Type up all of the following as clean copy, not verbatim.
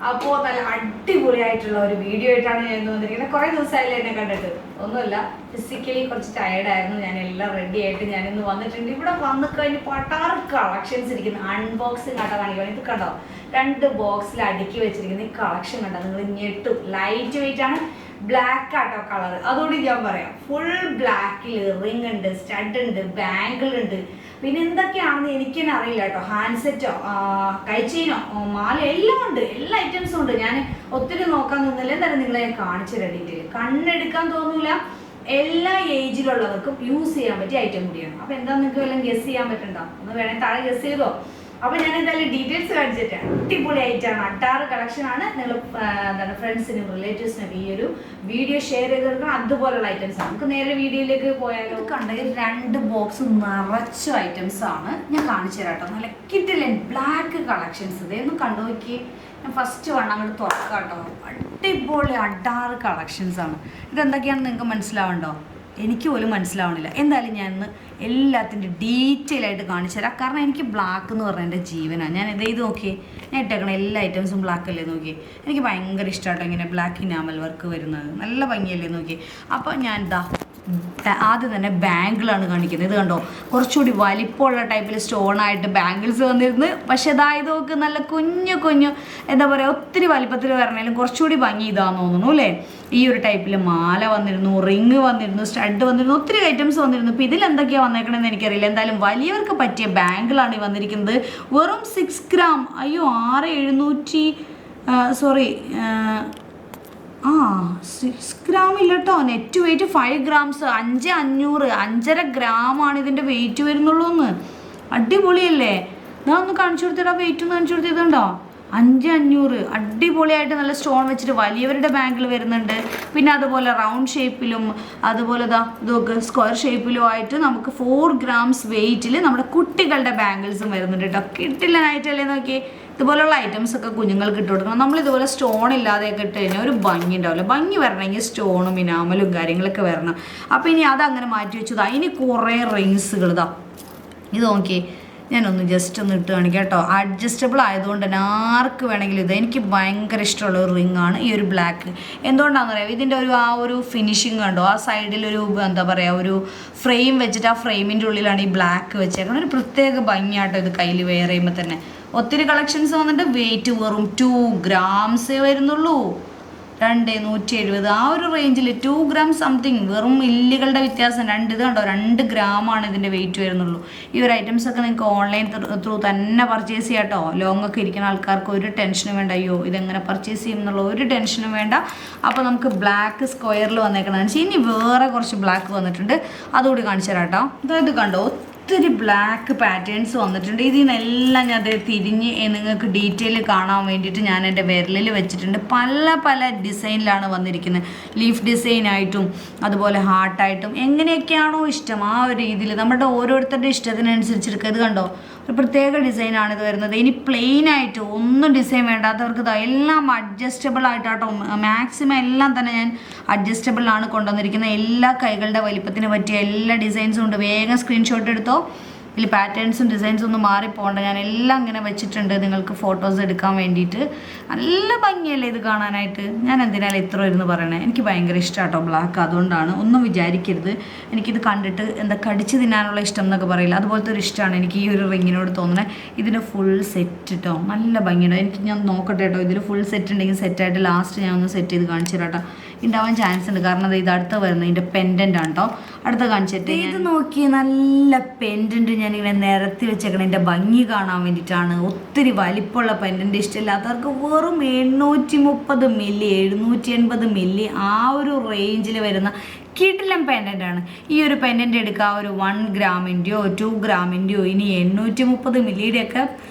അപ്പോൾ നല്ല അടിപൊളിയായിട്ടുള്ള ഒരു വീഡിയോ ആയിട്ടാണ് ഞാൻ ഇന്ന് വന്നിരിക്കുന്നത്. കുറേ ദിവസമായില്ലേ എന്നെ കണ്ടിട്ട്. ഒന്നുമില്ല, ഫിസിക്കലി കുറച്ച് ടയർഡായിരുന്നു. ഞാൻ എല്ലാം റെഡി ആയിട്ട് ഞാനിന്ന് വന്നിട്ടുണ്ട്. ഇവിടെ വന്നു കഴിഞ്ഞ് പട്ടാറ് കളക്ഷൻസ് ഇരിക്കുന്ന അൺബോക്സിങ് ആട്ടോ കാണിക്കണം. ഇത് കണ്ടോ, 2 ബോക്സിൽ അടുക്കി വെച്ചിരിക്കുന്ന ഈ കളക്ഷൻ കണ്ടോ, നിങ്ങൾ ഞെട്ടും. ലൈറ്റ് വെയിറ്റ് ആണ്, ബ്ലാക്ക് ആട്ടോ കളർ. അതുകൊണ്ട് ഞാൻ പറയാം, ഫുൾ ബ്ലാക്കിൽ റിങ് ഉണ്ട്, സ്റ്റഡ് ഉണ്ട്, ബാങ്കിൾ ഉണ്ട്, പിന്നെ എന്തൊക്കെയാണെന്ന് എനിക്ക് തന്നെ അറിയില്ല കേട്ടോ. ഹാൻഡ്സെറ്റോ കൈച്ചെയിനോ മാല എല്ലാം ഉണ്ട്, എല്ലാ ഐറ്റംസും ഉണ്ട്. ഞാൻ ഒത്തിരി നോക്കാൻ തോന്നുന്നില്ല, എന്തായാലും നിങ്ങളെ ഞാൻ കാണിച്ചു തരാം ഡീറ്റെയിൽ. കണ്ണെടുക്കാൻ തോന്നില്ല, എല്ലാ ഏജിലുള്ളവർക്കും യൂസ് ചെയ്യാൻ പറ്റിയ ഐറ്റം കൂടിയാണ്. അപ്പോൾ എന്താ നിങ്ങൾക്ക് വല്ലതും ഗസ് ചെയ്യാൻ പറ്റണ്ടോ? ഒന്ന് വേണേൽ താഴെ ഗസ് ചെയ്തോ. അപ്പോൾ ഞാൻ എന്തായാലും ഡീറ്റെയിൽസ് കാണിച്ചിട്ട് അടിപൊളി ആയിട്ടാണ്, അട്ടാറ് കളക്ഷൻ ആണ്. നിങ്ങൾ എന്താണ് ഫ്രണ്ട്സിനും റിലേറ്റീവ്സിനൊക്കെ ഈ ഒരു വീഡിയോ ഷെയർ ചെയ്ത് കൊടുക്കണം. അതുപോലുള്ള ഐറ്റംസ് ആണ്. നമുക്ക് നേരെ വീഡിയോയിലേക്ക് പോയാലോ. കണ്ടെങ്കിൽ 2 ബോക്സ് നിറച്ച ഐറ്റംസ് ആണ് ഞാൻ കാണിച്ചു തരാം കേട്ടോ. നല്ല കിഡിലൻ ബ്ലാക്ക് കളക്ഷൻസ്. ഇതൊന്ന് കണ്ടു നോക്കി. ഞാൻ ഫസ്റ്റ് വണ്ണം അങ്ങോട്ട് തുറക്കാം കേട്ടോ. അടിപൊളി അട്ടാറ് കളക്ഷൻസ് ആണ്. ഇതെന്തൊക്കെയാണെന്ന് നിങ്ങൾക്ക് മനസ്സിലാവണ്ടോ? എനിക്ക് പോലും മനസ്സിലാവണില്ല. എന്തായാലും ഞാൻ ഇന്ന് എല്ലാത്തിൻ്റെ ഡീറ്റെയിൽ ആയിട്ട് കാണിച്ചു തരാം. കാരണം എനിക്ക് ബ്ലാക്ക് എന്ന് പറഞ്ഞാൽ എൻ്റെ ജീവനാണ്. ഞാൻ ഇത് നോക്കിയേ, ഞാൻ ഇട്ടേക്കണ എല്ലാ ഐറ്റംസും ബ്ലാക്ക് അല്ലേ നോക്കിയേ. എനിക്ക് ഭയങ്കര ഇഷ്ടമായിട്ടോ ഇങ്ങനെ ബ്ലാക്ക് ഇനാമൽ വർക്ക് വരുന്നത്. നല്ല ഭംഗിയല്ലേ നോക്കിയേ. അപ്പോൾ ഞാൻ ആദ്യം തന്നെ ബാങ്കിളാണ് കാണിക്കുന്നത്. ഇത് കണ്ടോ, കുറച്ചുകൂടി വലിപ്പമുള്ള ടൈപ്പിൽ സ്റ്റോണായിട്ട് ബാങ്കിൾസ് വന്നിരുന്നു. പക്ഷെ അതായത് നോക്ക്, നല്ല കുഞ്ഞു എന്താ പറയുക, ഒത്തിരി വലിപ്പത്തിൽ വരണേലും കുറച്ചുകൂടി ഭംഗി ഇതാന്ന് തോന്നുന്നു അല്ലേ. ഈ ഒരു ടൈപ്പിൽ മാല വന്നിരുന്നു, റിങ് വന്നിരുന്നു, സ്റ്റഡ് വന്നിരുന്നു, ഒത്തിരി ഐറ്റംസ് വന്നിരുന്നു. ഇപ്പോൾ ഇതിലെന്തൊക്കെയാണ് വന്നേക്കണമെന്ന് എനിക്കറിയില്ല. എന്തായാലും വലിയവർക്ക് പറ്റിയ ബാങ്കിളാണ് ഈ വന്നിരിക്കുന്നത്. വെറും 6 ഗ്രാം. അയ്യോ, 6700 സോറി 6 ഗ്രാം ഇല്ല കേട്ടോ. നെറ്റ് വെയിറ്റ് 5 ഗ്രാംസ്, 5500, 5.5 ഗ്രാമാണ് ഇതിൻ്റെ വെയിറ്റ് വരുന്നുള്ളൂ. എന്ന് അടിപൊളിയല്ലേ. ഞാൻ ഒന്ന് കാണിച്ചു കൊടുത്തിട്ടാ, വെയിറ്റ് ഒന്ന് കാണിച്ചു കൊടുത്തിട്ടുണ്ടോ. 5500. അടിപൊളിയായിട്ട് നല്ല സ്റ്റോൺ വെച്ചിട്ട് വലിയവരുടെ ബാങ്കിൽ വരുന്നുണ്ട്. പിന്നെ അതുപോലെ റൗണ്ട് ഷേപ്പിലും അതുപോലെ ഇതൊക്കെ സ്ക്വയർ ഷേപ്പിലും ആയിട്ട് നമുക്ക് 4 ഗ്രാംസ് വെയിറ്റിൽ നമ്മുടെ കുട്ടികളുടെ ബാങ്കിൾസും വരുന്നുണ്ട് കേട്ടോ. കിട്ടില്ലനായിട്ടല്ലേ നോക്കി. ഇതുപോലുള്ള ഐറ്റംസ് ഒക്കെ കുഞ്ഞുങ്ങൾക്ക് ഇട്ട് കൊടുക്കണം. നമ്മളിതുപോലെ സ്റ്റോൺ ഇല്ലാതെയൊക്കെ ഇട്ട് കഴിഞ്ഞാൽ ഒരു ഭംഗി ഉണ്ടാവില്ല. ഭംഗി വരണമെങ്കിൽ സ്റ്റോണും ഇനാമലും കാര്യങ്ങളൊക്കെ വരണം. അപ്പോൾ ഇനി അതങ്ങനെ മാറ്റി വെച്ചതാ. ഇനി കുറേ റിങ്സുകൾ ഇത് നോക്കി. ഞാനൊന്ന് ജസ്റ്റ് ഒന്ന് ഇട്ട് കാണിക്കാം കേട്ടോ. അഡ്ജസ്റ്റബിൾ ആയതുകൊണ്ട് തന്നെ ആർക്ക് വേണമെങ്കിലും ഇത്. എനിക്ക് ഭയങ്കര ഇഷ്ടമുള്ള ഒരു റിങ്ങാണ് ഈ ഒരു ബ്ലാക്ക്. എന്തുകൊണ്ടാണെന്ന് പറയാം, ഇതിൻ്റെ ഒരു ഫിനിഷിങ് കണ്ടോ. ആ സൈഡിലൊരു എന്താ പറയുക, ഒരു ഫ്രെയിം വെച്ചിട്ട് ആ ഫ്രെയിമിൻ്റെ ഉള്ളിലാണ് ഈ ബ്ലാക്ക് വെച്ചേക്കുന്നത്. ഒരു പ്രത്യേക ഭംഗിയാട്ടോ ഇത് കയ്യിൽ വെയർ ചെയ്യുമ്പോൾ തന്നെ. ഒത്തിരി കളക്ഷൻസ് വന്നിട്ട് വെയിറ്റ് വെറും 2 ഗ്രാംസേ വരുന്നുള്ളൂ. 170 ആ ഒരു റേഞ്ചിൽ 2 ഗ്രാം സംതിങ്. വെറും മില്ലികളുടെ വ്യത്യാസം. ഇത് കണ്ടോ, 2 ഗ്രാമാണ് ഇതിൻ്റെ വെയിറ്റ് വരുന്നുള്ളൂ. ഈ ഒരു ഐറ്റംസ് ഒക്കെ നിങ്ങൾക്ക് ഓൺലൈൻ ത്രൂ തന്നെ പർച്ചേസ് ചെയ്യാം കേട്ടോ. ലോങ് ഒക്കെ ഇരിക്കുന്ന ആൾക്കാർക്ക് ഒരു ടെൻഷനും വേണ്ട. അയ്യോ ഇതെങ്ങനെ പർച്ചേസ് ചെയ്യും എന്നുള്ള ഒരു ടെൻഷനും വേണ്ട. അപ്പോൾ നമുക്ക് ബ്ലാക്ക് സ്ക്വയറിൽ വന്നേക്കണമെന്ന് വെച്ചാൽ ഇനി വേറെ കുറച്ച് ബ്ലാക്ക് വന്നിട്ടുണ്ട്, അതുകൂടി കാണിച്ചു തരാം കേട്ടോ. അതായത് കണ്ടോ, ഒത്തിരി ബ്ലാക്ക് പാറ്റേൺസ് വന്നിട്ടുണ്ട്. ഇതിനെല്ലാം ഞാൻ തിരിഞ്ഞ് നിങ്ങൾക്ക് ഡീറ്റെയിൽ കാണാൻ വേണ്ടിയിട്ട് ഞാൻ എൻ്റെ വിരലിൽ വെച്ചിട്ടുണ്ട്. പല ഡിസൈനിലാണ് വന്നിരിക്കുന്നത്. ലീഫ് ഡിസൈനായിട്ടും അതുപോലെ ഹാർട്ടായിട്ടും എങ്ങനെയൊക്കെയാണോ ഇഷ്ടം ആ ഒരു രീതിയിൽ നമ്മുടെ ഓരോരുത്തരുടെ ഇഷ്ടത്തിനനുസരിച്ചെടുക്കുക. ഇത് കണ്ടോ, ഒരു പ്രത്യേക ഡിസൈനാണ് ഇത് വരുന്നത്. ഇനി പ്ലെയിൻ ആയിട്ട് ഒന്നും ഡിസൈൻ വേണ്ടാത്തവർക്ക് എല്ലാം അഡ്ജസ്റ്റബിൾ ആയിട്ടാട്ടോ. മാക്സിമം എല്ലാം തന്നെ ഞാൻ അഡ്ജസ്റ്റബിളാണ് കൊണ്ടുവന്നിരിക്കുന്നത്. എല്ലാ കൈകളുടെ വലിപ്പത്തിന് പറ്റിയ എല്ലാ ഡിസൈൻസും ഉണ്ട്. വേഗം സ്ക്രീൻഷോട്ട് എടുത്തോ. ഇതിൽ പാറ്റേൺസും ഡിസൈൻസും ഒന്നും മാറിപ്പോകണ്ട. ഞാൻ എല്ലാം ഇങ്ങനെ വെച്ചിട്ടുണ്ട് നിങ്ങൾക്ക് ഫോട്ടോസ് എടുക്കാൻ വേണ്ടിയിട്ട്. നല്ല ഭംഗിയല്ലേ ഇത് കാണാനായിട്ട്. ഞാൻ എന്തിനാലും ഇത്ര ഇരുന്ന് പറയണേ, എനിക്ക് ഭയങ്കര ഇഷ്ടമാട്ടോ ബ്ലാക്ക്. അതുകൊണ്ടാണ്, ഒന്നും വിചാരിക്കരുത് എനിക്കിത് കണ്ടിട്ട് എന്താ കടിച്ച് തിന്നാനുള്ള ഇഷ്ടം എന്നൊക്കെ പറയില്ല, അതുപോലത്തെ ഒരു ഇഷ്ടമാണ് എനിക്ക് ഈ ഒരു റിങ്ങിനോട് തോന്നുന്നത്. ഇതിൻ്റെ ഫുൾ സെറ്റ് കേട്ടോ, നല്ല ഭംഗിയുണ്ടോ. എനിക്ക് ഞാൻ നോക്കട്ടെ കേട്ടോ, ഇതിൽ ഫുൾ സെറ്റ് ഉണ്ടെങ്കിൽ സെറ്റായിട്ട് ലാസ്റ്റ് ഞാൻ ഒന്ന് സെറ്റ് ചെയ്ത് കാണിച്ചു തരാം കേട്ടോ. ഉണ്ടാവാൻ ചാൻസ് ഉണ്ട്, കാരണം ഇത് അടുത്ത് വരുന്നത് ഇതിൻ്റെ പെൻഡൻ്റ് ആണ് കേട്ടോ. അടുത്ത കാണിച്ചിട്ട് ഇത് നോക്കി, നല്ല പെൻഡൻറ്റ് ഞാനിങ്ങനെ നിരത്തി വെച്ചേക്കണം എൻ്റെ ഭംഗി കാണാൻ വേണ്ടിയിട്ടാണ്. ഒത്തിരി വലിപ്പമുള്ള പെൻഡൻറ്റ് ഇഷ്ടമില്ലാത്തവർക്ക് വെറും 830 മില്ലി 780 മില്ലി ആ ഒരു റേഞ്ചിൽ വരുന്ന കിടിലൻ പെൻഡൻ്റ് ആണ്. ഈ ഒരു പെൻഡൻ്റ് എടുക്കുക, ഒരു 1 ഗ്രാമിൻ്റെയോ 2 ഗ്രാമിൻ്റെയോ ഇനി 830 മില്ലിയുടെയൊക്കെ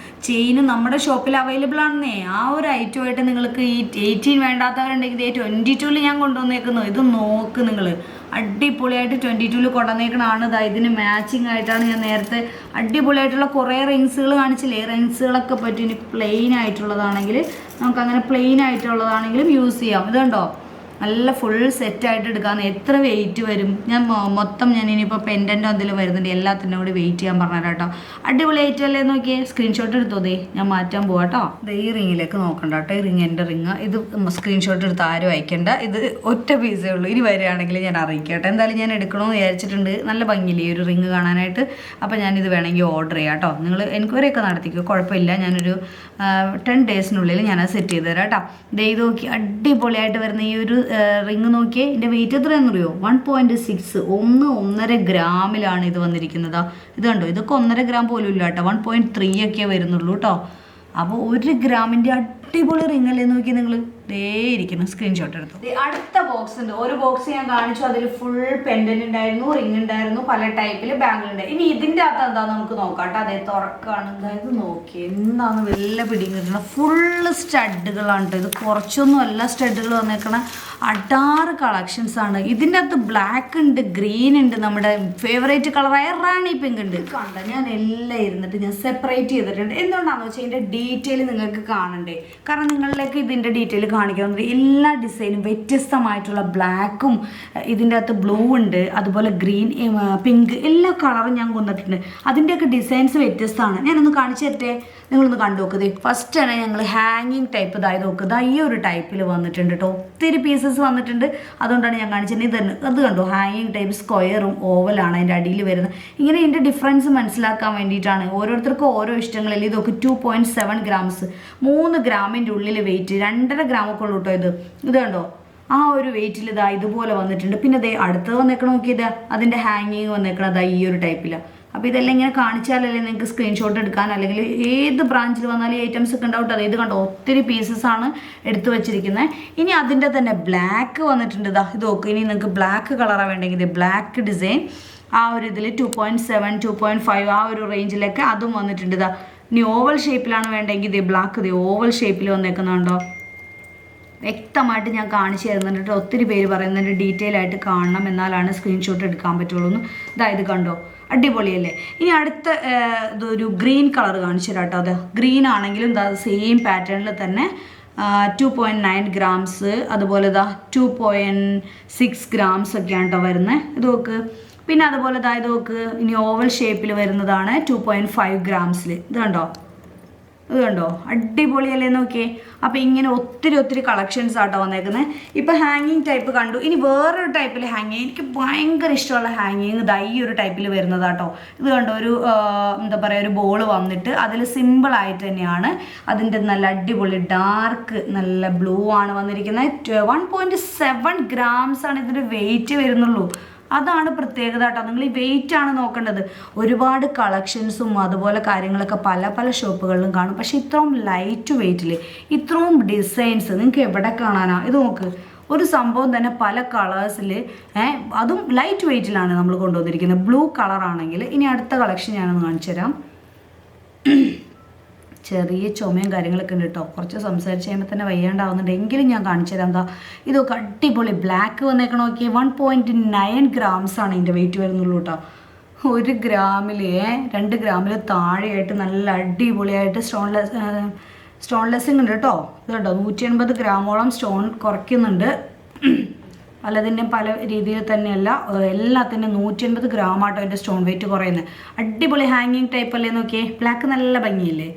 ചെയിന് നമ്മുടെ ഷോപ്പിൽ അവൈലബിൾ ആണെന്നേ. ആ ഒരു ഐറ്റമായിട്ട് നിങ്ങൾക്ക് ഈ 18 വേണ്ടാത്തവരുണ്ടെങ്കിൽ 22-ൽ ഞാൻ കൊണ്ടുവന്നേക്കുന്നു. ഇത് നോക്ക് നിങ്ങൾ, അടിപൊളിയായിട്ട് 22-ൽ കൊണ്ടുവന്നേക്കണതാണ്. ഇതിന് മാച്ചിങ് ആയിട്ടാണ് ഞാൻ നേരത്തെ അടിപൊളിയായിട്ടുള്ള കുറേ റിങ്സുകൾ കാണിച്ചില്ലേ. റിങ്സുകളൊക്കെ പറ്റും. ഇനി പ്ലെയിൻ ആയിട്ടുള്ളതാണെങ്കിൽ നമുക്കങ്ങനെ പ്ലെയിൻ ആയിട്ടുള്ളതാണെങ്കിലും യൂസ് ചെയ്യാം. ഇത് കണ്ടോ, നല്ല ഫുൾ സെറ്റായിട്ട് എടുക്കാമെന്ന്. എത്ര വെയിറ്റ് വരും? ഞാൻ മൊത്തം ഞാൻ ഇനിയിപ്പോൾ പെൻഡൻറ്റോ എന്തെങ്കിലും വരുന്നുണ്ട് എല്ലാത്തിൻ്റെ കൂടി വെയിറ്റ് ചെയ്യാൻ പറഞ്ഞുതരാം കേട്ടോ. അടിപൊളി ഐറ്റം അല്ലേ നോക്കിയേ. സ്ക്രീൻഷോട്ട് എടുത്തോതേ, ഞാൻ മാറ്റാൻ പോവാം കേട്ടോ. ഈ റിങ്ങിലേക്ക് നോക്കണ്ട കേട്ടോ. ഈ റിങ് എൻ്റെ റിങ്. ഇത് സ്ക്രീൻഷോട്ട് എടുത്ത് ആരും അയക്കണ്ട. ഇത് ഒറ്റ പീസേ ഉള്ളൂ. ഇനി വരികയാണെങ്കിൽ ഞാൻ അറിയിക്കട്ടെ. എന്തായാലും ഞാൻ എടുക്കണമെന്ന് വിചാരിച്ചിട്ടുണ്ട്. നല്ല ഭംഗിയില്ലേ ഒരു റിങ് കാണാനായിട്ട്. അപ്പോൾ ഞാനിത് വേണമെങ്കിൽ ഓർഡർ ചെയ്യാം കേട്ടോ. നിങ്ങൾ എൻക്വയറിയൊക്കെ നടത്തിക്കോ, കുഴപ്പമില്ല. ഞാനൊരു 10 ഡേയ്സിനുള്ളിൽ ഞാനത് സെറ്റ് ചെയ്ത് തരാം കേട്ടോ. ഇത് നോക്കി അടിപൊളിയായിട്ട് വരുന്ന ഈ ഒരു റിങ് നോക്കിയേ. ഇതിൻ്റെ വെയിറ്റ് എത്രയാണെന്ന് അറിയോ? 1.6 1.5 ഗ്രാമിലാണ് ഇത് വന്നിരിക്കുന്നത്. ഇത് കണ്ടോ, ഇതൊക്കെ 1.5 ഗ്രാം പോലും ഇല്ല കേട്ടോ. 1.3 ഒക്കെ വരുന്നുള്ളൂ കേട്ടോ. അപ്പോൾ 1 ഗ്രാമിൻ്റെ അടിപൊളി റിങ് അല്ലേ നോക്കി നിങ്ങൾ. ദേ ഇരിക്കുന്നു, സ്ക്രീൻഷോട്ട് എടുത്തു. അടുത്ത ബോക്സ് ഉണ്ട്. ഒരു ബോക്സ് ഞാൻ കാണിച്ചു. അതിൽ ഫുൾ പെൻഡന്റ് ഉണ്ടായിരുന്നു, റിങ് ഉണ്ടായിരുന്നു, പല ടൈപ്പിൽ ബാങ്കിൾ ഉണ്ട്. ഇനി ഇതിൻ്റെ അകത്ത് എന്താന്ന് നമുക്ക് നോക്കാം കേട്ടോ. അതേ തുറക്കാണ്. അതായത് നോക്കി എന്താന്ന് വല്ല പിടിയും കിട്ടണം. ഫുള്ള് സ്റ്റഡുകളാണ് കേട്ടോ. ഇത് കുറച്ചൊന്നും അല്ല സ്റ്റഡുകൾ വന്നേക്കണ. അടാറ് കളക്ഷൻസ് ആണ്. ഇതിൻ്റെ അകത്ത് ബ്ലാക്ക് ഉണ്ട്, ഗ്രീൻ ഉണ്ട്, നമ്മുടെ ഫേവറേറ്റ് കളറായ റാണി പിങ്ക് ഉണ്ട്. കണ്ട ഞാൻ എല്ലാം ഇരുന്നിട്ട് ഞാൻ സെപ്പറേറ്റ് ചെയ്തിട്ടുണ്ട്. എന്തുകൊണ്ടാണെന്ന് വെച്ചാൽ ഇതിൻ്റെ ഡീറ്റെയിൽ നിങ്ങൾക്ക് കാണണ്ടേ. കാരണം നിങ്ങളിലേക്ക് ഇതിൻ്റെ ഡീറ്റെയിൽ കാണിക്കുന്നത് എല്ലാ ഡിസൈനും വ്യത്യസ്തമായിട്ടുള്ള ബ്ലാക്കും ഇതിൻ്റെ അകത്ത് ബ്ലൂ ഉണ്ട്, അതുപോലെ ഗ്രീൻ, പിങ്ക് എല്ലാ കളറും ഞാൻ കൊന്നിട്ടുണ്ട്. അതിൻ്റെയൊക്കെ ഡിസൈൻസ് വ്യത്യസ്തമാണ്. ഞാനൊന്ന് കാണിച്ചു തരട്ടെ, നിങ്ങളൊന്ന് കണ്ടു നോക്കുന്നത്. ഫസ്റ്റ് തന്നെ ഞങ്ങൾ ഹാങ്ങിങ് ടൈപ്പ് ഇതായത് നോക്കുക. ഈ ഒരു ടൈപ്പിൽ വന്നിട്ടുണ്ട് കേട്ടോ. ഒത്തിരി പീസസ് വന്നിട്ടുണ്ട്. അതുകൊണ്ടാണ് ഞാൻ കാണിച്ചത്. ഇതന്നെ അത് കണ്ടോ, ഹാങ്ങിങ് ടൈപ്പ് സ്ക്വയറും ഓവലാണ് അതിൻ്റെ അടിയിൽ വരുന്നത്. ഇങ്ങനെ ഇതിൻ്റെ ഡിഫറൻസ് മനസ്സിലാക്കാൻ വേണ്ടിയിട്ടാണ്. ഓരോരുത്തർക്കും ഓരോ ഇഷ്ടങ്ങളിൽ. ഇതൊക്കെ 2.7 ഗ്രാംസ് 3 ഗ്രാമിൻ്റെ ഉള്ളിൽ വെയിറ്റ് 2.5 ഗ്രാമൊക്കെ ഉള്ളൂ കേട്ടോ. ഇത് കണ്ടോ, ആ ഒരു വെയിറ്റിൽ ഇതാ ഇതുപോലെ വന്നിട്ടുണ്ട്. പിന്നെ അതേ അടുത്തത് വന്നേക്കണം നോക്കിയത്, അതിൻ്റെ ഹാങ്ങിങ് വന്നേക്കണത് ഈ ഒരു ടൈപ്പിലാണ്. അപ്പോൾ ഇതെല്ലാം ഇങ്ങനെ കാണിച്ചാലല്ലേ നിങ്ങൾക്ക് സ്ക്രീൻഷോട്ട് എടുക്കാൻ, അല്ലെങ്കിൽ ഏത് ബ്രാഞ്ചിൽ വന്നാലും ഈ ഐറ്റംസ് ഒക്കെ ഉണ്ടാവും. അത് ഇത് കണ്ടോ, ഒത്തിരി പീസസ് ആണ് എടുത്തു വെച്ചിരിക്കുന്നത്. ഇനി അതിൻ്റെ തന്നെ ബ്ലാക്ക് വന്നിട്ടുണ്ട്. ഇതാ ഇത് നോക്ക്. ഇനി നിങ്ങൾക്ക് ബ്ലാക്ക് കളറാണ് വേണ്ടെങ്കിൽ ബ്ലാക്ക് ഡിസൈൻ ആ ഒരു ഇതിൽ 2.7 2.5 ആ ഒരു റേഞ്ചിലൊക്കെ അതും വന്നിട്ടുണ്ട്. ഇതാ ഇനി ഓവൽ ഷേപ്പിലാണ് വേണ്ടെങ്കിൽ ഇത് ബ്ലാക്ക് ഇത് ഓവൽ ഷേപ്പിൽ വന്നേക്കുന്നുണ്ടോ. വ്യക്തമായിട്ട് ഞാൻ കാണിച്ചു തരുന്നുണ്ട്. ഒത്തിരി പേര് പറയുന്നുണ്ട് ഡീറ്റെയിൽ ആയിട്ട് കാണണം, എന്നാലാണ് സ്ക്രീൻഷോട്ട് എടുക്കാൻ പറ്റുള്ളൂ എന്ന്. ഇതായത് കണ്ടോ, അടിപൊളിയല്ലേ. ഇനി അടുത്ത ഇതൊരു ഗ്രീൻ കളർ കാണിച്ചു തരാം കേട്ടോ. അത് ഗ്രീൻ ആണെങ്കിലും ഇതാ സെയിം പാറ്റേണിൽ തന്നെ 2.9 ഗ്രാംസ്, അതുപോലെ ഇതാ 2.6 ഗ്രാംസ് ഒക്കെയാണ് കേട്ടോ വരുന്നത്. ഇത് നോക്ക്. പിന്നെ അതുപോലെ ഇതാ ഇത് നോക്ക്. ഇനി ഓവൽ ഷേപ്പിൽ വരുന്നതാണ് 2.5 ഗ്രാംസിൽ. ഇത് കണ്ടോ, ഇത് കണ്ടോ, അടിപൊളിയല്ലേ നോക്കിയേ. അപ്പോൾ ഇങ്ങനെ ഒത്തിരി കളക്ഷൻസ് ആട്ടോ വന്നേക്കുന്നത്. ഇപ്പോൾ ഹാങ്ങിങ് ടൈപ്പ് കണ്ടു. ഇനി വേറൊരു ടൈപ്പിൽ ഹാങ്ങിങ്, എനിക്ക് ഭയങ്കര ഇഷ്ടമുള്ള ഹാങ്ങിങ് ഇതാ ഈ ഒരു ടൈപ്പിൽ വരുന്നതാട്ടോ. ഇത് കണ്ടോ, ഒരു എന്താ പറയുക, ഒരു ബോൾ വന്നിട്ട് അതിൽ സിമ്പിളായിട്ട് തന്നെയാണ്. അതിൻ്റെ നല്ല അടിപൊളി ഡാർക്ക് നല്ല ബ്ലൂ ആണ് വന്നിരിക്കുന്നത്. 1.7 ഗ്രാംസ് ആണ് ഇതിൻ്റെ വെയിറ്റ് വരുന്നുള്ളൂ. അതാണ് പ്രത്യേകത കേട്ടോ. നിങ്ങൾ ഈ വെയിറ്റ് ആണ് നോക്കേണ്ടത്. ഒരുപാട് കളക്ഷൻസും അതുപോലെ കാര്യങ്ങളൊക്കെ പല ഷോപ്പുകളിലും കാണും. പക്ഷെ ഇത്രയും ലൈറ്റ് വെയിറ്റിൽ ഇത്രയും ഡിസൈൻസ് നിങ്ങൾക്ക് എവിടെ കാണാനാ? ഇത് നോക്ക്, ഒരു സംഭവം തന്നെ പല കളേഴ്സിൽ, അതും ലൈറ്റ് വെയിറ്റിലാണ് നമ്മൾ കൊണ്ടുവന്നിരിക്കുന്നത്. ബ്ലൂ കളറാണെങ്കിൽ. ഇനി അടുത്ത കളക്ഷൻ ഞാനൊന്ന് കാണിച്ചു തരാം. ചെറിയ ചുമയും കാര്യങ്ങളൊക്കെ ഉണ്ട് കേട്ടോ. കുറച്ച് സംസാരിച്ച് കഴിയുമ്പോൾ തന്നെ വയ്യാണ്ടാവുന്നുണ്ട്. എങ്കിലും ഞാൻ കാണിച്ചു തരാം. എന്താ ഇതൊക്കെ അടിപൊളി ബ്ലാക്ക് വന്നേക്കണം നോക്കി. 1.9 ഗ്രാംസ് ആണ് ഇതിൻ്റെ വെയിറ്റ് വരുന്നുള്ളൂ കേട്ടോ. 1 ഗ്രാമിൽ 2 ഗ്രാമിൽ താഴെയായിട്ട് നല്ല അടിപൊളിയായിട്ട് സ്റ്റോൺലെസ്സിങ് ഉണ്ട് കേട്ടോ. ഇത് കേട്ടോ, 180 ഗ്രാമോളം സ്റ്റോൺ കുറയ്ക്കുന്നുണ്ട്. പലതിൻ്റെയും പല രീതിയിൽ തന്നെയല്ല, എല്ലാത്തിൻ്റെയും 180 ഗ്രാമാട്ടോ അതിൻ്റെ സ്റ്റോൺ വെയിറ്റ് കുറയുന്നത്. അടിപൊളി ഹാങ്ങിങ് ടൈപ്പ് അല്ലേ നോക്കിയേ. ബ്ലാക്ക് നല്ല ഭംഗിയില്ലേ.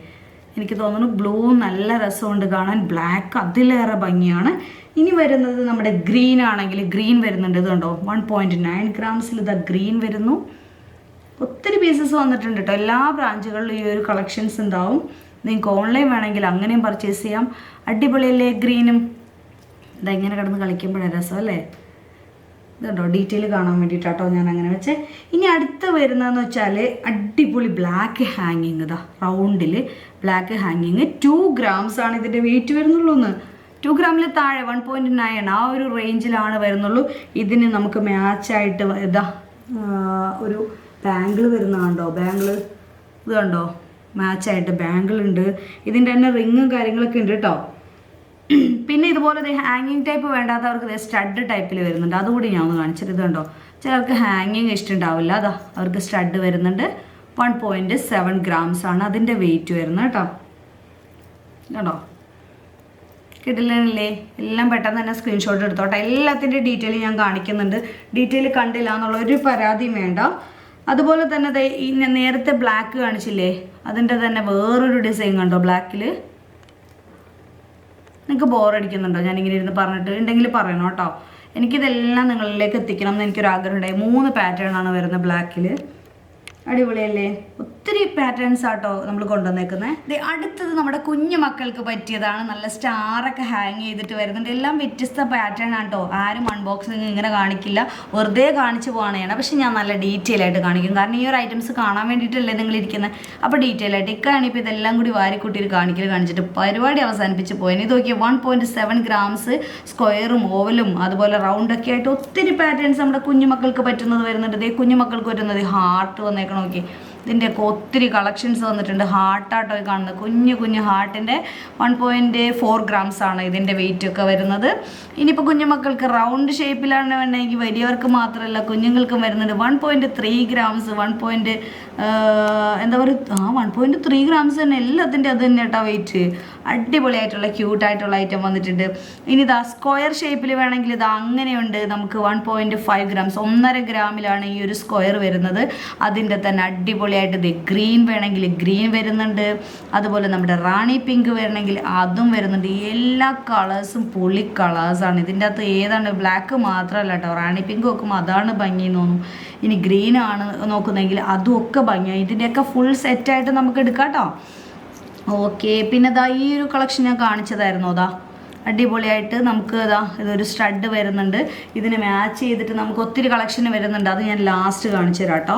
എനിക്ക് തോന്നുന്നു ബ്ലൂ നല്ല രസമുണ്ട് കാണാൻ. ബ്ലാക്ക് അതിലേറെ ഭംഗിയാണ്. ഇനി വരുന്നത് നമ്മുടെ ഗ്രീൻ ആണെങ്കിൽ ഗ്രീൻ വരുന്നുണ്ട്. ഇത് കണ്ടോ, 1.9 ഗ്രാംസിൽ ഇതാ ഗ്രീൻ വരുന്നു. ഒത്തിരി പീസസ് വന്നിട്ടുണ്ട് കേട്ടോ. എല്ലാ ബ്രാഞ്ചുകളിലും ഈ ഒരു കളക്ഷൻസ് ഉണ്ടാവും. നിങ്ങൾക്ക് ഓൺലൈൻ വേണമെങ്കിൽ അങ്ങനെയും പർച്ചേസ് ചെയ്യാം. അടിപൊളിയല്ലേ ഗ്രീനും. ഇതെങ്ങനെ കിടന്ന് കളിക്കുമ്പോഴാണ് രസം അല്ലേ. ഇതുണ്ടോ, ഡീറ്റെയിൽ കാണാൻ വേണ്ടിയിട്ടാട്ടോ ഞാൻ അങ്ങനെ വെച്ചേ. ഇനി അടുത്ത് വരുന്നതെന്ന് വെച്ചാൽ അടിപൊളി ബ്ലാക്ക് ഹാങ്ങിങ്. ഇതാ റൗണ്ടിൽ ബ്ലാക്ക് ഹാങ്ങിങ് 2 ഗ്രാംസ് ആണ് ഇതിൻ്റെ വെയിറ്റ് വരുന്നുള്ളൂ. 2 ഗ്രാമിൽ താഴെ 1.9 ആ ഒരു റേഞ്ചിലാണ് വരുന്നുള്ളൂ. ഇതിന് നമുക്ക് മാച്ചായിട്ട് ഇതാ ഒരു ബാങ്കിൾ വരുന്നതാണ്ടോ. ബാങ്കിൾ ഇത് കണ്ടോ, മാച്ചായിട്ട് ബാങ്കിൾ ഉണ്ട്. ഇതിൻ്റെ തന്നെ റിങ്ങും കാര്യങ്ങളൊക്കെ ഉണ്ട് കേട്ടോ. പിന്നെ ഇതുപോലെ ഹാങ്ങിങ് ടൈപ്പ് വേണ്ടാത്തവർക്ക് സ്റ്റഡ് ടൈപ്പിൽ വരുന്നുണ്ട്. അതുകൂടി ഞാൻ ഒന്ന് കാണിച്ചത്. ഇത് കണ്ടോ, ചിലർക്ക് ഹാങ്ങിങ് ഇഷ്ടമുണ്ടാവില്ല. അതാ അവർക്ക് സ്റ്റഡ് വരുന്നുണ്ട്. 1.7 ഗ്രാംസ് ആണ് അതിൻ്റെ വെയിറ്റ് വരുന്നത് കേട്ടോ. കണ്ടോ, കിട്ടില്ലേ? എല്ലാം പെട്ടെന്ന് തന്നെ സ്ക്രീൻഷോട്ട് എടുത്തോട്ടെ. എല്ലാത്തിൻ്റെ ഡീറ്റെയിൽ ഞാൻ കാണിക്കുന്നുണ്ട്. ഡീറ്റെയിൽ കണ്ടില്ല എന്നുള്ള ഒരു പരാതിയും വേണ്ട. അതുപോലെ തന്നെ ഈ നേരത്തെ ബ്ലാക്ക് കാണിച്ചില്ലേ, അതിൻ്റെ തന്നെ വേറൊരു ഡിസൈൻ കണ്ടോ ബ്ലാക്കിൽ? നിങ്ങൾക്ക് ബോറടിക്കുന്നുണ്ടോ ഞാനിങ്ങനെ ഇരുന്ന് പറഞ്ഞിട്ട്? ഉണ്ടെങ്കിൽ പറയണം കേട്ടോ. എനിക്കിതെല്ലാം നിങ്ങളിലേക്ക് എത്തിക്കണം എന്ന് എനിക്കൊരാഗ്രഹം ഉണ്ടായി. 3 പാറ്റേൺ ആണ് വരുന്നത് ബ്ലാക്കിൽ. അടിപൊളിയല്ലേ? ഒത്തിരി പാറ്റേൺസ് ആട്ടോ നമ്മൾ കൊണ്ടുവന്നേക്കുന്നത്. അടുത്തത് നമ്മുടെ കുഞ്ഞു മക്കൾക്ക് പറ്റിയതാണ്. നല്ല സ്റ്റാറൊക്കെ ഹാങ് ചെയ്തിട്ട് വരുന്നുണ്ട്. എല്ലാം വ്യത്യസ്ത പാറ്റേൺ ആണ് കേട്ടോ. ആരും അൺബോക്സിങ് ഇങ്ങനെ കാണിക്കില്ല, വെറുതെ കാണിച്ച് പോകണതാണ്. പക്ഷെ ഞാൻ നല്ല ഡീറ്റെയിൽ ആയിട്ട് കാണിക്കും. കാരണം ഈ ഒരു ഐറ്റംസ് കാണാൻ വേണ്ടിയിട്ടല്ലേ നിങ്ങളിരിക്കുന്നത്. അപ്പോൾ ഡീറ്റെയിൽ ആയിട്ട് ഇക്കാണിപ്പോൾ ഇതെല്ലാം കൂടി വാരിക്കൂട്ടിയിട്ട് കാണിച്ചിട്ട് പരിപാടി അവസാനിപ്പിച്ച് പോയത്. ഇത് നോക്കിയാൽ 1.7 ഗ്രാംസ് സ്ക്വയറും ഓവലും അതുപോലെ റൗണ്ടൊക്കെ ആയിട്ട് ഒത്തിരി പാറ്റേൺസ് നമ്മുടെ കുഞ്ഞുമക്കൾക്ക് പറ്റുന്നത് വരുന്നുണ്ട്. ഇതേ കുഞ്ഞുമക്കൾക്ക് പറ്റുന്നത് ഹാർട്ട് വന്നേക്കണം. നോക്കി, ഇതിൻ്റെയൊക്കെ ഒത്തിരി കളക്ഷൻസ് വന്നിട്ടുണ്ട്. ഹാർട്ടാട്ടോ കാണുന്നത്, കുഞ്ഞു ഹാർട്ടിൻ്റെ 1.4 ഗ്രാംസ് ആണ് ഇതിൻ്റെ വെയിറ്റ് ഒക്കെ വരുന്നത്. ഇനിയിപ്പോൾ കുഞ്ഞുമക്കൾക്ക് റൗണ്ട് ഷേപ്പിലാണ് വേണമെങ്കിൽ വലിയവർക്ക് മാത്രമല്ല കുഞ്ഞുങ്ങൾക്കും വരുന്നുണ്ട്. 1.3 ഗ്രാംസ്, 1.3 ഗ്രാംസ് തന്നെ എല്ലാത്തിൻ്റെ അത് തന്നെ കേട്ടോ വെയിറ്റ്. അടിപൊളിയായിട്ടുള്ള ക്യൂട്ടായിട്ടുള്ള ഐറ്റം വന്നിട്ടുണ്ട്. ഇനി ഇതാ സ്ക്വയർ ഷേപ്പിൽ വേണമെങ്കിൽ ഇതാ അങ്ങനെയുണ്ട്. നമുക്ക് 1.5 ഗ്രാംസ്, 1.5 ഗ്രാമിലാണ് ഈ ഒരു സ്ക്വയർ വരുന്നത്. അതിൻ്റെ തന്നെ അടിപൊളിയായിട്ട് ഇത് ഗ്രീൻ വേണമെങ്കിൽ ഗ്രീൻ വരുന്നുണ്ട്. അതുപോലെ നമ്മുടെ റാണി പിങ്ക് വരണമെങ്കിൽ അതും വരുന്നുണ്ട്. എല്ലാ കളേഴ്സും പൊളി കളേഴ്സാണ്. ഇതിൻ്റെ അകത്ത് ഏതാണ് ബ്ലാക്ക് മാത്രമല്ല കേട്ടോ, റാണി പിങ്ക് നോക്കുമ്പോൾ അതാണ് ഭംഗി തോന്നും. ഇനി ഗ്രീൻ ആണ് നോക്കുന്നതെങ്കിൽ അതും ഒക്കെ ഭംഗിയാണ്. ഇതിൻ്റെയൊക്കെ ഫുൾ സെറ്റായിട്ട് നമുക്ക് എടുക്കാം കേട്ടോ. ഓക്കെ, പിന്നെ ഇതാ ഈ ഒരു കളക്ഷൻ ഞാൻ കാണിച്ചതായിരുന്നു. അതാ അടിപൊളിയായിട്ട് നമുക്ക് ഇതൊരു സ്റ്റഡ് വരുന്നുണ്ട്. ഇതിന് മാച്ച് ചെയ്തിട്ട് നമുക്ക് ഒത്തിരി കളക്ഷൻ വരുന്നുണ്ട്. അത് ഞാൻ ലാസ്റ്റ് കാണിച്ചു തരാം കേട്ടോ.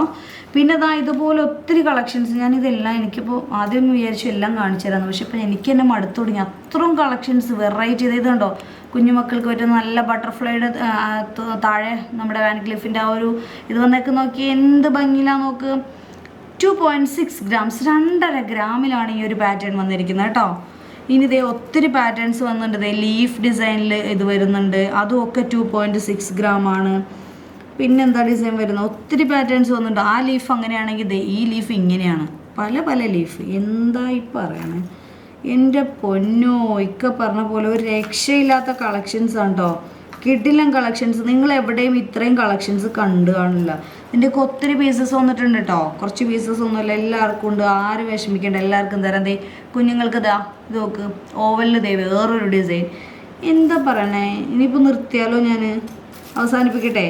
പിന്നെ ഇതുപോലെ ഒത്തിരി കളക്ഷൻസ്. ഞാനിതെല്ലാം എനിക്കിപ്പോൾ ആദ്യം വിചാരിച്ചു എല്ലാം കാണിച്ചു തരാമെന്ന്. പക്ഷെ ഇപ്പോൾ എനിക്ക് തന്നെ മടുത്തു തുടങ്ങി. അത്രയും കളക്ഷൻസ് വെറൈറ്റി ഇതുണ്ടോ. കുഞ്ഞുമക്കൾക്ക് പറ്റുന്ന നല്ല ബട്ടർഫ്ലൈയുടെ താഴെ നമ്മുടെ വാൻ ക്ലിഫിൻ്റെ ആ ഒരു ഇത് വന്നേക്ക് നോക്കി, എന്ത് ഭംഗിയിലാണ് നോക്ക്. 2.6 ഗ്രാംസ്, 2.5 ഗ്രാമിലാണ് ഈ ഒരു പാറ്റേൺ വന്നിരിക്കുന്നത് കേട്ടോ. ഇനി ഇതേ ഒത്തിരി പാറ്റേൺസ് വന്നിട്ടുണ്ട്. ലീഫ് ഡിസൈനിൽ ഇത് വരുന്നുണ്ട്. അതും ഒക്കെ 2.6 ഗ്രാമാണ്. പിന്നെന്താ ഡിസൈൻ വരുന്നത്, ഒത്തിരി പാറ്റേൺസ് വന്നിട്ടുണ്ട്. ആ ലീഫ് അങ്ങനെയാണെങ്കിൽ ഈ ലീഫ് ഇങ്ങനെയാണ്, പല ലീഫ്. എന്താ ഈ പറയണേ എൻ്റെ പൊന്നോ, ഇക്ക പറഞ്ഞ പോലെ ഒരു രക്ഷയില്ലാത്ത കളക്ഷൻസ് ആണ് കേട്ടോ. കിടിലൻ കളക്ഷൻസ്. നിങ്ങൾ എവിടെയും ഇത്രയും കളക്ഷൻസ് കണ്ടു കാണില്ല. ഇതിൻ്റെയൊക്കെ ഒത്തിരി പീസസ് വന്നിട്ടുണ്ട് കേട്ടോ. കുറച്ച് പീസസ് ഒന്നുമില്ല, എല്ലാവർക്കും ഉണ്ട്. ആരും വിഷമിക്കേണ്ട, എല്ലാവർക്കും തരാം. കുഞ്ഞുങ്ങൾക്ക് ഇത് നോക്ക്, ഓവലിൽ വേറൊരു ഡിസൈൻ. എന്താ പറയണേ, ഇനിയിപ്പോൾ നിർത്തിയാലോ ഞാൻ? അവസാനിപ്പിക്കട്ടെ?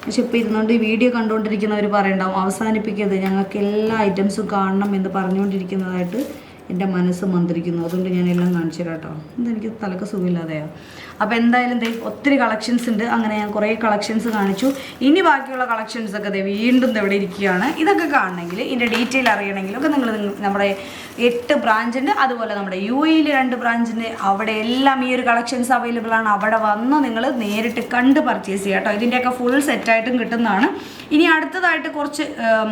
പക്ഷെ ഇപ്പോൾ ഇരുന്നുകൊണ്ട് ഈ വീഡിയോ കണ്ടുകൊണ്ടിരിക്കുന്നവർ പറയണ്ടാവും അവസാനിപ്പിക്കരുത്, ഞങ്ങൾക്ക് എല്ലാ ഐറ്റംസും കാണണം എന്ന് പറഞ്ഞുകൊണ്ടിരിക്കുന്നതായിട്ട് എൻ്റെ മനസ്സ് മന്ത്രിക്കുന്നു. അതുകൊണ്ട് ഞാൻ എല്ലാം കാണിച്ചു തരാം കേട്ടോ. ഇതെനിക്ക് തലക്ക് സുഖമില്ലാതെയോ. അപ്പോൾ എന്തായാലും ഒത്തിരി കളക്ഷൻസ് ഉണ്ട്. അങ്ങനെ ഞാൻ കുറേ കളക്ഷൻസ് കാണിച്ചു. ഇനി ബാക്കിയുള്ള കളക്ഷൻസൊക്കെ വീണ്ടും ഇവിടെ ഇരിക്കുകയാണ്. ഇതൊക്കെ കാണണമെങ്കിൽ ഇതിൻ്റെ ഡീറ്റെയിൽ അറിയണമെങ്കിലൊക്കെ നിങ്ങൾ നമ്മുടെ 8 ബ്രാഞ്ചുണ്ട്. അതുപോലെ നമ്മുടെ UAE 2 ബ്രാഞ്ചിൻ്റെ അവിടെ എല്ലാം ഈ ഒരു കളക്ഷൻസ് അവൈലബിൾ ആണ്. അവിടെ വന്ന് നിങ്ങൾ നേരിട്ട് കണ്ട് പർച്ചേസ് ചെയ്യുക കേട്ടോ. ഇതിൻ്റെയൊക്കെ ഫുൾ സെറ്റായിട്ടും കിട്ടുന്നതാണ്. ഇനി അടുത്തതായിട്ട് കുറച്ച്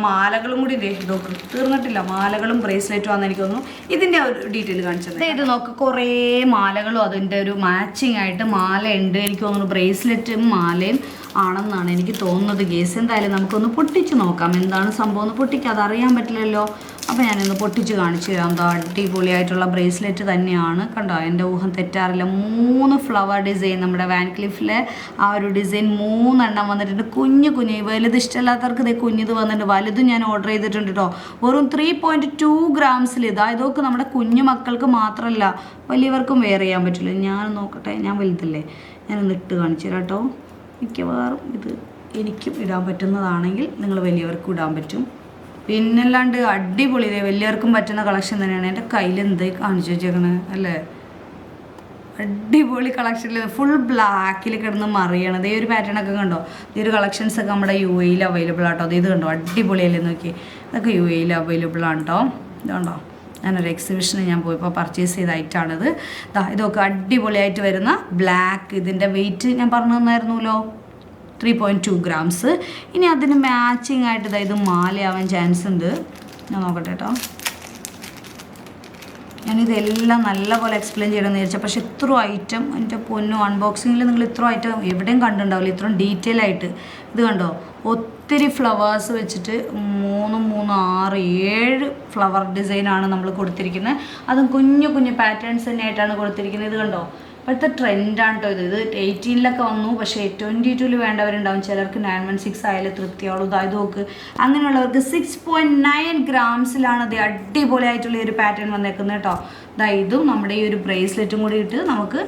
മാലകളും കൂടി നോക്ക്, തീർന്നിട്ടില്ല. മാലകളും ബ്രേസ്ലെറ്റും ആണെന്ന് എനിക്ക് തോന്നുന്നു. ഇതിൻ്റെ ഒരു ഡീറ്റെയിൽ കാണിച്ചത്. ഇത് നോക്ക്, കുറേ മാലകളും അതിൻ്റെ ഒരു മാച്ചിങ് ആയിട്ട് മാലയുണ്ട്. എനിക്ക് തോന്നുന്നു ബ്രേസ്ലെറ്റും മാലയും ആണെന്നാണ് എനിക്ക് തോന്നുന്നത്. ഗേസ് എന്തായാലും നമുക്കൊന്ന് പൊട്ടിച്ച് നോക്കാം. എന്താണ് സംഭവം എന്ന് പൊട്ടിക്കാതെ അറിയാൻ പറ്റില്ലല്ലോ. അപ്പോൾ ഞാനൊന്ന് പൊട്ടിച്ച് കാണിച്ചു തരാം. എന്താ അടിപൊളിയായിട്ടുള്ള ബ്രേസ്ലെറ്റ് തന്നെയാണ് കണ്ടോ. എൻ്റെ ഊഹം തെറ്റാറില്ല. 3 ഫ്ലവർ ഡിസൈൻ, നമ്മുടെ വാൻ ക്ലിഫിലെ ആ ഒരു ഡിസൈൻ 3 എണ്ണം വന്നിട്ടുണ്ട്. കുഞ്ഞ് വലുത് ഇഷ്ടമില്ലാത്തവർക്ക് കുഞ്ഞിത് വന്നിട്ടുണ്ട്. വലുതും ഞാൻ ഓർഡർ ചെയ്തിട്ടുണ്ട് കേട്ടോ. വെറും 3.2 ഗ്രാംസിൽ. ഇതൊക്കെ നമ്മുടെ കുഞ്ഞു മക്കൾക്ക് മാത്രമല്ല വലിയവർക്കും വെയർ ചെയ്യാൻ പറ്റില്ല. ഞാൻ നോക്കട്ടെ, ഞാൻ വലുതല്ലേ, ഞാനൊന്ന് ഇട്ട് കാണിച്ചു തരാം കേട്ടോ. മിക്കവാറും ഇത് എനിക്കും ഇടാൻ പറ്റുന്നതാണെങ്കിൽ നിങ്ങൾ വലിയവർക്കും ഇടാൻ പറ്റും. പിന്നല്ലാണ്ട് അടിപൊളി, വലിയവർക്കും പറ്റുന്ന കളക്ഷൻ തന്നെയാണ്. എൻ്റെ കയ്യിൽ എന്തായി കാണിച്ചു വെച്ചേക്കണത് അല്ലേ. അടിപൊളി കളക്ഷനിൽ ഫുൾ ബ്ലാക്കിൽ കിടന്ന് മറിയണം. ഒരു പാറ്റേൺ ഒക്കെ കണ്ടോ. ഈ ഒരു കളക്ഷൻസൊക്കെ നമ്മുടെ UAE അവൈലബിൾ ആട്ടോ. ഇത് കണ്ടോ, അടിപൊളിയല്ലേ നോക്കി. ഇതൊക്കെ UAE അവൈലബിൾ ആണ് കേട്ടോ. ഇതുണ്ടോ, ഞാനൊരു എക്സിബിഷന് ഞാൻ പോയപ്പോൾ പർച്ചേസ് ചെയ്ത ഐറ്റാണിത്. ഇതൊക്കെ അടിപൊളിയായിട്ട് വരുന്ന ബ്ലാക്ക്. ഇതിൻ്റെ വെയിറ്റ് ഞാൻ പറഞ്ഞു തന്നായിരുന്നല്ലോ, 3.2 ഗ്രാംസ്. ഇനി അതിന് മാച്ചിങ് ആയിട്ട് ഇത് മാലയാവാൻ ചാൻസ് ഉണ്ട്. ഞാൻ നോക്കട്ടെ കേട്ടോ. ഞാനിതെല്ലാം നല്ലപോലെ എക്സ്പ്ലെയിൻ ചെയ്യണമെന്ന് വിചാരിച്ചാൽ, പക്ഷേ ഇത്ര ഐറ്റം എൻ്റെ പൊന്നു അൺബോക്സിങ്ങിൽ നിങ്ങൾ ഇത്ര ഐറ്റം എവിടെയും കണ്ടിട്ടുണ്ടാവില്ല ഇത്രയും ഡീറ്റെയിൽ ആയിട്ട്. ഇത് കണ്ടോ, ഒത്തിരി ഫ്ലവേഴ്സ് വെച്ചിട്ട് 3, 3, 6, 7 ഫ്ലവർ ഡിസൈനാണ് നമ്മൾ കൊടുത്തിരിക്കുന്നത്. അതും കുഞ്ഞു കുഞ്ഞു പാറ്റേൺസ് തന്നെയായിട്ടാണ് കൊടുത്തിരിക്കുന്നത്. ഇത് കണ്ടോ, ഇപ്പോഴത്തെ ട്രെൻഡാണ് കേട്ടോ ഇത്. 18-ലൊക്കെ വന്നു, പക്ഷേ 22-ൽ വേണ്ടവരുണ്ടാവും. ചിലർക്ക് 916 ആയാലും തൃപ്തിയാവുള്ളൂ. ഇതായത് നോക്ക്, അങ്ങനെയുള്ളവർക്ക് 6.9 ഗ്രാംസിലാണ് ഇത് അടിപൊളിയായിട്ടുള്ള ഒരു പാറ്റേൺ വന്നേക്കുന്നത് കേട്ടോ. ഇതും നമ്മുടെ ഈ ഒരു ബ്രേസ്ലെറ്റും കൂടി ഇട്ട് നമുക്ക്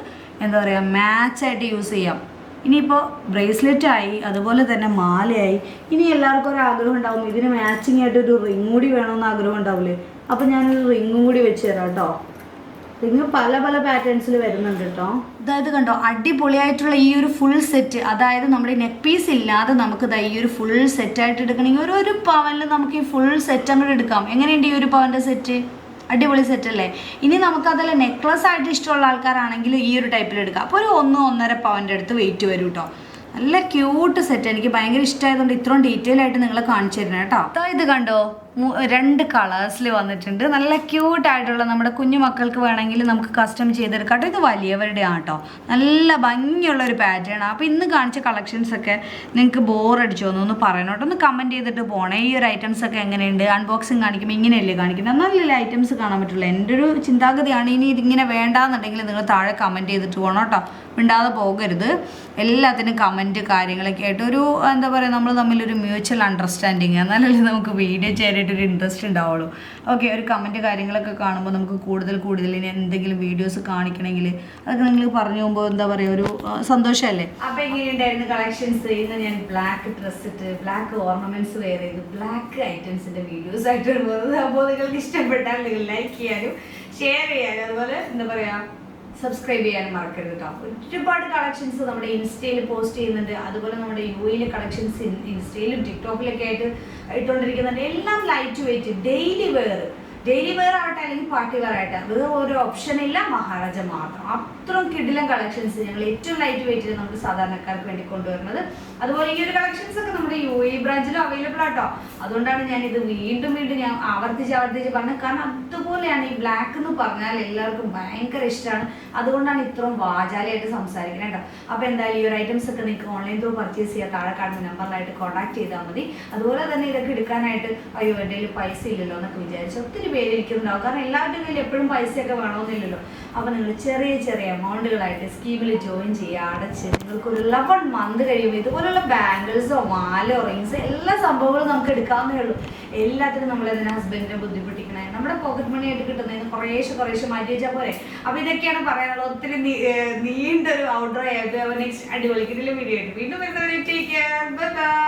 എന്താ പറയുക, മാച്ചായിട്ട് യൂസ് ചെയ്യാം. ഇനിയിപ്പോൾ ബ്രേസ്ലെറ്റായി, അതുപോലെ തന്നെ മാലയായി. ഇനി എല്ലാവർക്കും ഒരു ആഗ്രഹം ഉണ്ടാവും, ഇതിന് മാച്ചിങ് ആയിട്ട് ഒരു റിങ് കൂടി വേണമെന്ന് ആഗ്രഹം ഉണ്ടാവില്ലേ? അപ്പോൾ ഞാനൊരു റിങ്ങും കൂടി വെച്ച് തരാം കേട്ടോ. റിങ് പല പല പാറ്റേൺസിൽ വരുന്നുണ്ട് കേട്ടോ. അതായത് കണ്ടോ, അടിപൊളിയായിട്ടുള്ള ഈ ഒരു ഫുൾ സെറ്റ്, അതായത് നമ്മുടെ നെക്ക് പീസ് ഇല്ലാതെ നമുക്ക് ഈ ഒരു ഫുൾ സെറ്റായിട്ട് എടുക്കണമെങ്കിൽ ഒരു പവനിൽ നമുക്ക് ഈ ഫുൾ സെറ്റ് അങ്ങോട്ട് എടുക്കാം. എങ്ങനെയുണ്ട് ഈ ഒരു പവൻ്റെ സെറ്റ്? അടിപൊളി സെറ്റല്ലേ? ഇനി നമുക്കതല്ല നെക്ലസ് ആയിട്ട് ഇഷ്ടമുള്ള ആൾക്കാരാണെങ്കിൽ ഈ ഒരു ടൈപ്പിൽ എടുക്കാം. അപ്പോൾ ഒരു 1-1.5 പവൻ്റെ അടുത്ത് വെയിറ്റ് വരും കേട്ടോ. നല്ല ക്യൂട്ട് സെറ്റ്, എനിക്ക് ഭയങ്കര ഇഷ്ടമായതുകൊണ്ട് ഇത്രയും ഡീറ്റെയിൽ ആയിട്ട് നിങ്ങളെ കാണിച്ചു തരണം കേട്ടോ. ഇത് കണ്ടോ, 2 കളേഴ്സിൽ വന്നിട്ടുണ്ട്. നല്ല ക്യൂട്ടായിട്ടുള്ള നമ്മുടെ കുഞ്ഞു മക്കൾക്ക് വേണമെങ്കിൽ നമുക്ക് കസ്റ്റം ചെയ്തെടുക്കാം കേട്ടോ. ഇത് വലിയവരുടെ ആട്ടോ, നല്ല ഭംഗിയുള്ളൊരു പാറ്റേൺ. അപ്പോൾ ഇന്ന് കാണിച്ച കളക്ഷൻസൊക്കെ നിങ്ങൾക്ക് ബോറടിച്ചോ എന്നൊന്ന് പറയണം കേട്ടോ. ഒന്ന് കമൻറ്റ് ചെയ്തിട്ട് പോകണേ. ഈ ഒരു ഐറ്റംസൊക്കെ എങ്ങനെയുണ്ട്? അൺബോക്സിങ് കാണിക്കുമ്പോൾ ഇങ്ങനെയല്ലേ കാണിക്കുന്നത്? നല്ല ഐറ്റംസ് കാണാൻ പറ്റുള്ളൂ. എൻ്റെ ഒരു ചിന്താഗതിയാണ്. ഇനി ഇതിങ്ങനെ വേണ്ടാന്നുണ്ടെങ്കിൽ നിങ്ങൾ താഴെ കമൻറ്റ് ചെയ്തിട്ട് പോകണം കേട്ടോ. മിണ്ടാതെ പോകരുത്. എല്ലാത്തിനും കമൻറ്റ് കാര്യങ്ങളൊക്കെ ആയിട്ട് ഒരു എന്താ പറയുക, നമ്മൾ തമ്മിലൊരു മ്യൂച്വൽ അണ്ടർസ്റ്റാൻഡിങ്, എന്നാലല്ലേ നമുക്ക് വീഡിയോ ചെയ്യാനായിട്ടൊരു ഇൻട്രസ്റ്റ് ഉണ്ടാവുള്ളൂ. ഓക്കെ, ഒരു കമൻറ്റ് കാര്യങ്ങളൊക്കെ കാണുമ്പോൾ നമുക്ക് കൂടുതൽ ഇനി എന്തെങ്കിലും വീഡിയോസ് കാണിക്കണമെങ്കിൽ അതൊക്കെ നിങ്ങൾ പറഞ്ഞു പോകുമ്പോൾ എന്താ പറയുക, ഒരു സന്തോഷമല്ലേ. അപ്പോൾ എങ്ങനെയുണ്ടായിരുന്നു കളക്ഷൻസ്? ഇന്ന് ഞാൻ ബ്ലാക്ക് ഡ്രസ്സ് ഇട്ട് ബ്ലാക്ക് ഓർണമെൻറ്റ്സ് വെയർ ചെയ്ത് ബ്ലാക്ക് ഐറ്റംസിൻ്റെ വീഡിയോസ് ആയിട്ട് വരുന്നത്. അപ്പോൾ നിങ്ങൾക്ക് ഇഷ്ടപ്പെട്ടാൽ നിങ്ങൾ ലൈക്ക് ചെയ്യാനും ഷെയർ ചെയ്യാനും അതുപോലെ എന്താ പറയുക, സബ്സ്ക്രൈബ് ചെയ്യാനും മറക്കരുത് കേട്ടോ. ഒരുപാട് കളക്ഷൻസ് നമ്മുടെ ഇൻസ്റ്റയിൽ പോസ്റ്റ് ചെയ്യുന്നുണ്ട്. അതുപോലെ നമ്മുടെ UAE കളക്ഷൻസ് ഇൻസ്റ്റയിലും ടിക്ടോക്കിലൊക്കെ ആയിട്ട് ഇട്ടുകൊണ്ടിരിക്കുന്നുണ്ട്. എല്ലാം ലൈറ്റ് വെയിറ്റ്, ഡെയിലി വെയർ ആവട്ടെ അല്ലെങ്കിൽ പാർട്ടി വെയർ ആവട്ടെ, അത് ഒരു ഓപ്ഷൻ ഇല്ല, മഹാരാജ മാത്രം. അത്രയും കിടിലൻ കളക്ഷൻസ് ഞങ്ങൾ ഏറ്റവും ലൈറ്റ് വെയിറ്റിൽ നമുക്ക് സാധാരണക്കാർക്ക് വേണ്ടി കൊണ്ടുവരുന്നത്. അതുപോലെ ഈ ഒരു കളക്ഷൻസ് ഒക്കെ നമ്മുടെ UAE ബ്രാഞ്ചിലും അവൈലബിൾ ആട്ടോ. അതുകൊണ്ടാണ് ഞാനിത് വീണ്ടും ഞാൻ ആവർത്തിച്ച് പറഞ്ഞത്. കാരണം അതുപോലെയാണ് ഈ ബ്ലാക്ക് എന്ന് പറഞ്ഞാൽ എല്ലാവർക്കും ഭയങ്കര ഇഷ്ടമാണ്. അതുകൊണ്ടാണ് ഇത്രയും വാചാലയായിട്ട് സംസാരിക്കുന്നത് കേട്ടോ. അപ്പോൾ എന്തായാലും ഈ ഒരു ഐറ്റംസ് ഒക്കെ നിങ്ങൾക്ക് ഓൺലൈൻ ത്രൂ പർച്ചേസ് ചെയ്യാൻ താഴെ കാണുന്ന നമ്പറിലായിട്ട് കോൺടാക്ട് ചെയ്താൽ മതി. അതുപോലെ തന്നെ ഇതൊക്കെ എടുക്കാനായിട്ട് അയ്യോ എൻ്റെ കയ്യിൽ പൈസ ഇല്ലല്ലോ എന്നൊക്കെ വിചാരിച്ച് ഒത്തിരി പേര് ഇരിക്കുന്നുണ്ടാവും. കാരണം എല്ലാവരുടെയും കയ്യിൽ എപ്പോഴും പൈസയൊക്കെ വേണമെന്നില്ലല്ലോ. അപ്പോൾ നിങ്ങൾ ചെറിയ എമൗണ്ടുകളായിട്ട് സ്കീമിൽ ജോയിൻ ചെയ്യുക, അടച്ച് നിങ്ങൾക്കൊരു 11 മന്ത് കഴിയുമ്പോൾ ഇതുപോലുള്ള ബാംഗിൾസോ മാലോ റിങ്സോ എല്ലാ സംഭവങ്ങളും നമുക്ക് എടുക്കാവുന്നേ ഉള്ളൂ. എല്ലാത്തിനും നമ്മളതിനെ ഹസ്ബൻഡിനെ ബുദ്ധിമുട്ടിക്കണേ, നമ്മുടെ പോക്കറ്റ് മണി ആയിട്ട് കിട്ടുന്നതിന് കുറേശ്ശെ മാറ്റി വെച്ചാൽ പോരെ. അപ്പോൾ ഇതൊക്കെയാണ് പറയാനുള്ളത്. ഒത്തിരി നീണ്ടൊരു ഔട്ട്ഡോർ ആയിട്ട് നെക്സ്റ്റ് അടിപൊളിക്കുന്ന വീഡിയോ ആയിട്ട് വീണ്ടും വരുന്നവരെ ടേക്ക് കെയർ, ബൈ ബൈ.